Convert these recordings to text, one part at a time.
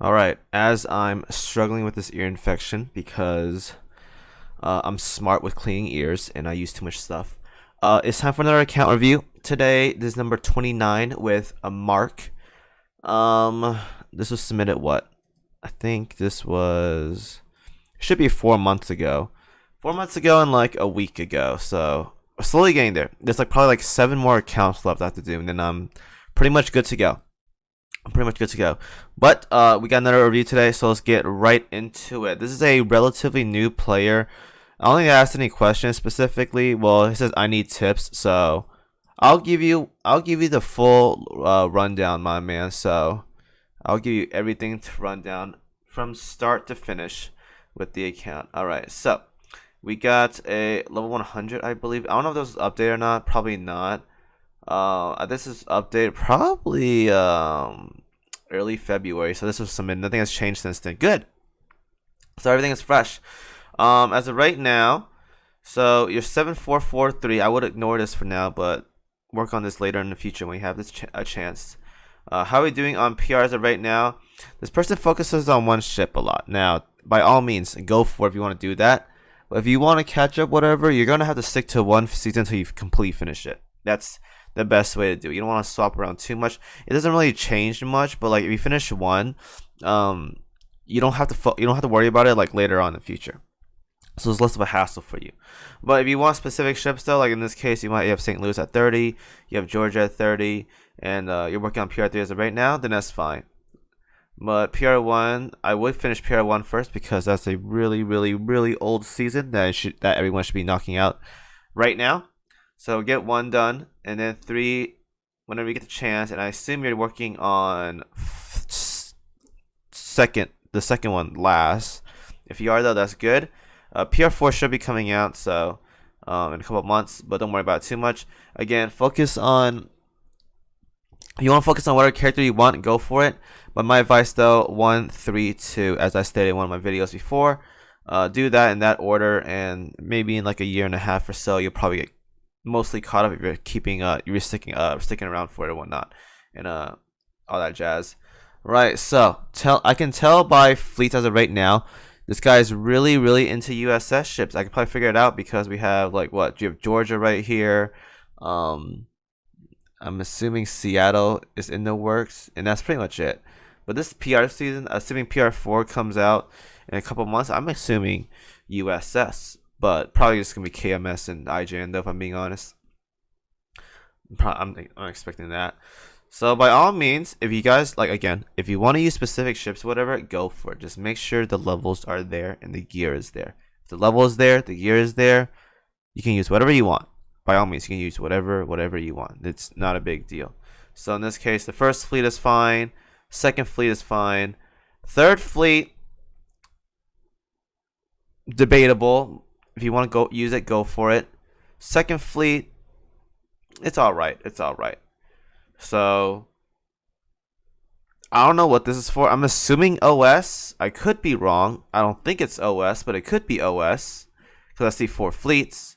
Alright, as I'm struggling with this ear infection because I'm smart with cleaning ears and I use too much stuff, it's time for another account review. Today, this is number 29 with a mark. This was submitted what? I think this was, should be 4 months ago. 4 months ago and like a week ago, so we're slowly getting there. There's like probably like 7 more accounts left I have to do and then I'm pretty much good to go. But we got another review today, so let's get right into it. This is a relatively new player. I don't think I asked any questions specifically. Well, it says I need tips, so I'll give you the full rundown, my man. So I'll give you everything to run down from start to finish with the account. All right, so we got a level 100, I believe. I don't know if this was updated or not. Probably not. This is updated probably early February, so this was submitted. Nothing has changed since then. Good. So everything is fresh. As of right now, so you're 7443. I would ignore this for now, but work on this later in the future when we have this a chance. How are we doing on PR as of right now? This person focuses on one ship a lot. Now, by all means, go for it if you want to do that. But if you want to catch up, whatever, you're gonna have to stick to one season until you completely finish it. That's the best way to do it. You don't want to swap around too much. It doesn't really change much, but like if you finish one, you don't have to worry about it like later on in the future. So it's less of a hassle for you. But if you want specific ships though, like in this case, you have St. Louis at 30, you have Georgia at 30, and you're working on PR3 as of right now, then that's fine. But PR1, I would finish PR1 first because that's a really old season that everyone should be knocking out right now. So get 1 done, and then 3 whenever you get the chance. And I assume you're working on the second one last. If you are though, that's good. PR4 should be coming out so in a couple of months, but don't worry about it too much. Again, focus on. If you want to focus on whatever character you want, go for it. But my advice though, 1, 3, 2, as I stated in one of my videos before, do that in that order, and maybe in like a year and a half or so, you'll probably get mostly caught up if you're sticking around for it or whatnot, and all that jazz. Right, so I can tell by fleets as of right now, this guy is really into USS ships. I can probably figure it out because we have like what, you have Georgia right here. I'm assuming Seattle is in the works, and that's pretty much it. But this PR season, assuming PR4 comes out in a couple months, I'm assuming USS. But probably just gonna be KMS and IJN though, if I'm being honest. I'm expecting that. So by all means, if you guys like, again, if you want to use specific ships, whatever, go for it. Just make sure the levels are there and the gear is there. If the level is there, the gear is there, you can use whatever you want. By all means, you can use whatever you want. It's not a big deal. So in this case, the first fleet is fine. Second fleet is fine. Third fleet, debatable. If you want to go use it, go for it. Second fleet, it's all right. So I don't know what this is for. I'm assuming OS. I could be wrong. I don't think it's OS, but it could be OS because I see 4 fleets.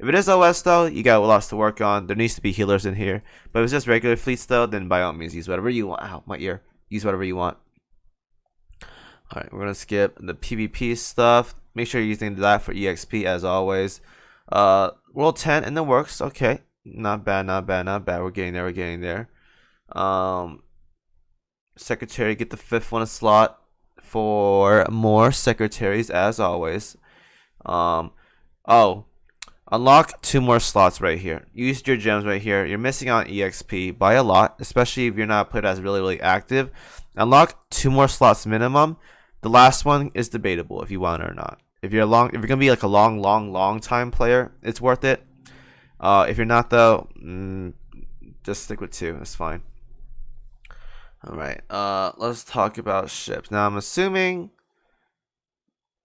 If it is OS though, you got lots to work on. There needs to be healers in here. But if it's just regular fleets though, then by all means use whatever you want. Ow, my ear. Use whatever you want. Alright, we're gonna skip the PvP stuff. Make sure you're using that for EXP as always. World 10 in the works. Okay, not bad. We're getting there. Secretary, get the 5th one a slot for more secretaries as always. Unlock 2 more slots right here. Use your gems right here. You're missing on EXP by a lot, especially if you're not played as really active. Unlock 2 more slots minimum. The last one is debatable if you want it or not. If you're gonna be like a long time player, it's worth it. If you're not though, just stick with 2. That's fine. All right. Let's talk about ships. Now I'm assuming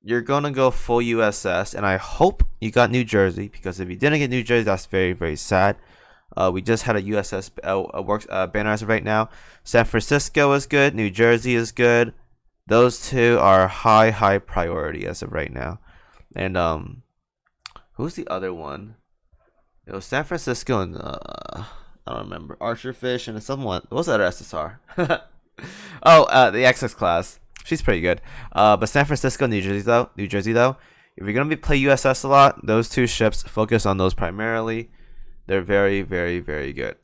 you're gonna go full USS, and I hope you got New Jersey, because if you didn't get New Jersey, that's very sad. We just had a USS banner as of right now. San Francisco is good. New Jersey is good. Those 2 are high priority as of right now. And who's the other one? It was San Francisco and I don't remember. Archerfish and someone. What was that other SSR? Oh, the XX class. She's pretty good. But San Francisco, New Jersey though. If you're gonna be play USS a lot, those two ships, focus on those primarily. They're very, very, very good.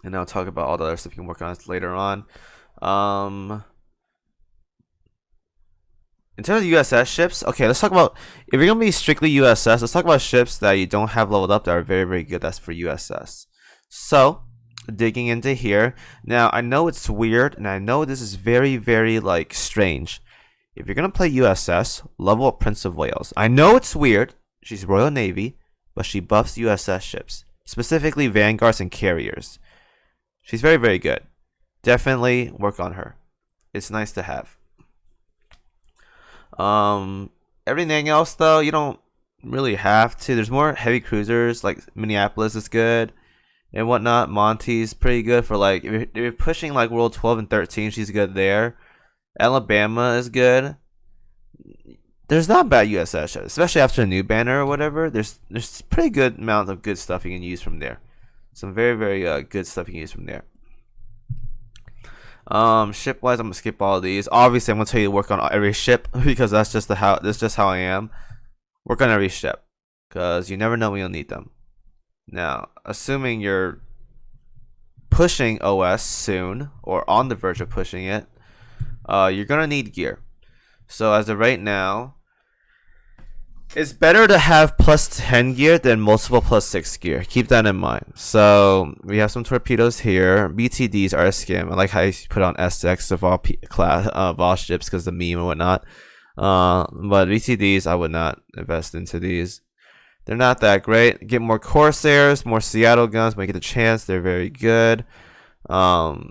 And I'll talk about all the other stuff you can work on later on. In terms of USS ships, okay, let's talk about, if you're gonna be strictly USS, let's talk about ships that you don't have leveled up that are very, very good. That's for USS. So, digging into here, now I know it's weird, and I know this is very, very like strange. If you're gonna play USS, level up Prince of Wales. I know it's weird. She's Royal Navy, but she buffs USS ships, specifically Vanguards and Carriers. She's very, very good. Definitely work on her. It's nice to have. Everything else though, you don't really have to. There's more heavy cruisers, like Minneapolis is good and whatnot. Monty's pretty good for like if you're pushing like World 12 and 13, she's good there. Alabama is good. There's not bad USS shows, especially after a new banner or whatever. There's pretty good amount of good stuff you can use from there. Some very, very good stuff you can use from there. Ship wise, I'm gonna skip all of these. Obviously, I'm gonna tell you to work on every ship because that's just how I am. Work on every ship because you never know when you'll need them. Now, assuming you're pushing OS soon or on the verge of pushing it, you're gonna need gear. So as of right now, it's better to have plus 10 gear than multiple plus 6 gear. Keep that in mind. So we have some torpedoes here. BTDs are a scam. I like how you put on SX of all class of all ships because the meme and whatnot. But BTDs, I would not invest into these. They're not that great. Get more Corsairs, more Seattle guns when you get the chance. They're very good. More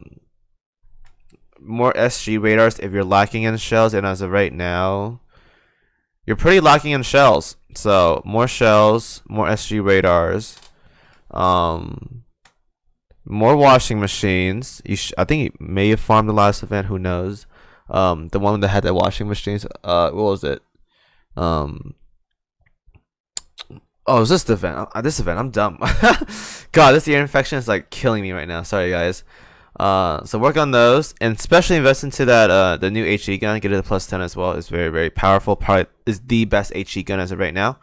SG radars if you're lacking in shells, and as of right now, you're pretty lacking in shells. So more shells, more SG radars, more washing machines. I think you may have farmed the last event. Who knows? The one that had the washing machines. What was it? Oh, it was this event. This event. I'm dumb. God, this ear infection is like killing me right now. Sorry, guys. So work on those, and especially invest into that the new HE gun. Get it to plus 10 as well. It's very, very powerful. Probably is the best HE gun as of right now.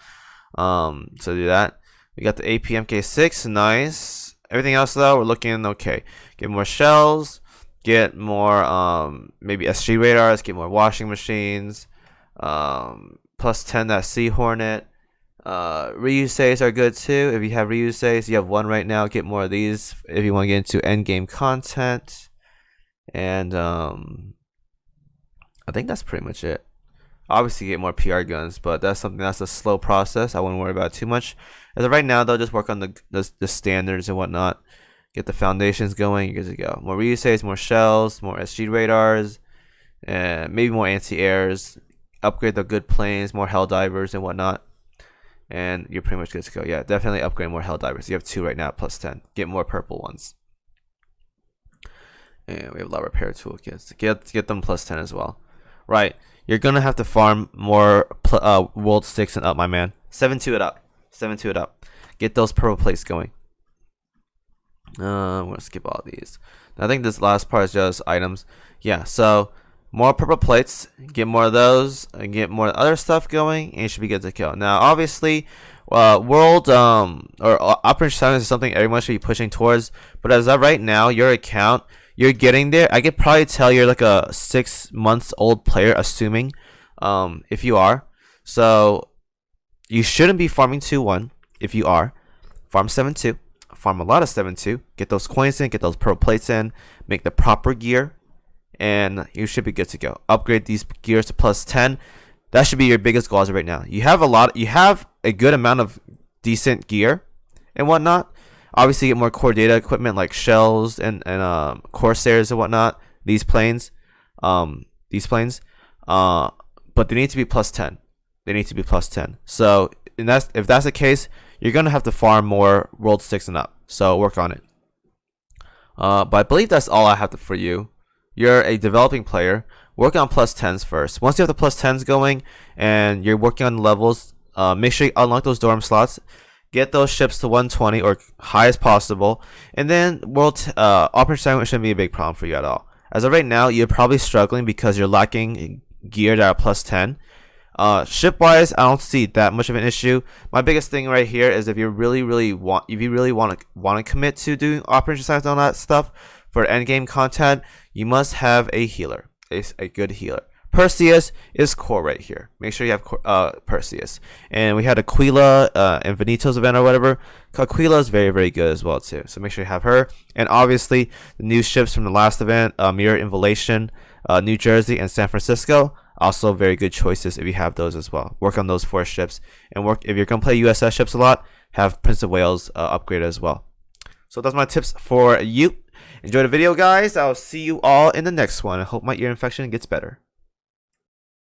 So do that. We got the APMK6, nice. Everything else though, we're looking okay. Get more shells, get more maybe SG radars, get more washing machines. Plus 10 that Sea Hornet. Ryuseis are good too. If you have Ryuseis, you have one right now. Get more of these if you want to get into end game content. And I think that's pretty much it. Obviously, get more PR guns, but that's a slow process. I wouldn't worry about it too much. As of right now, though, just work on the standards and whatnot. Get the foundations going. You're good to go. More Ryuseis, more shells, more SG radars, and maybe more anti-airs. Upgrade the good planes, more hell divers and whatnot. And you're pretty much good to go. Yeah, definitely upgrade more hell divers. You have 2 right now, plus 10. Get more purple ones. And we have a lot of repair toolkits. Get them plus 10 as well. Right, you're gonna have to farm more world 6 and up, my man. 7-2 it up. 7-2 it up. Get those purple plates going. I'm gonna skip all these. I think this last part is just items. Yeah, so more purple plates, get more of those, and get more other stuff going, and you should be good to go. Now, obviously, world or Operation Silence is something everyone should be pushing towards. But as of right now, your account, you're getting there. I could probably tell you're like a 6 months old player, assuming, if you are. So you shouldn't be farming 2-1. If you are, farm 7-2. Farm a lot of 7-2. Get those coins in, get those purple plates in, make the proper gear, and you should be good to go. Upgrade these gears to plus 10. That should be your biggest goal as of right now. You have a good amount of decent gear and whatnot. Obviously, get more core data equipment like shells and Corsairs and whatnot. These planes, but they need to be plus 10. They need to be plus 10. So, if that's the case, you're gonna have to farm more World 6 and up. So work on it. But I believe that's all I have for you. You're a developing player. Work on plus 10s first. Once you have the plus 10s going and you're working on the levels, make sure you unlock those dorm slots. get those ships to 120 or high as possible, and then operation segment shouldn't be a big problem for you at all. As of right now, you're probably struggling because you're lacking gear that are plus 10. Ship wise, I don't see that much of an issue. My biggest thing right here is if you really want to commit to doing operation size and all that stuff for end game content, you must have a healer, a good healer. Perseus is core right here. Make sure you have Perseus. And we had Aquila in Venito's event or whatever. Aquila is very good as well too. So make sure you have her. And obviously the new ships from the last event, Mirror Involation, New Jersey, and San Francisco. Also very good choices if you have those as well. Work on those 4 ships, and if you're gonna play USS ships a lot, have Prince of Wales upgraded as well. So that's my tips for you. Enjoy the video, guys. I'll see you all in the next one. I hope my ear infection gets better.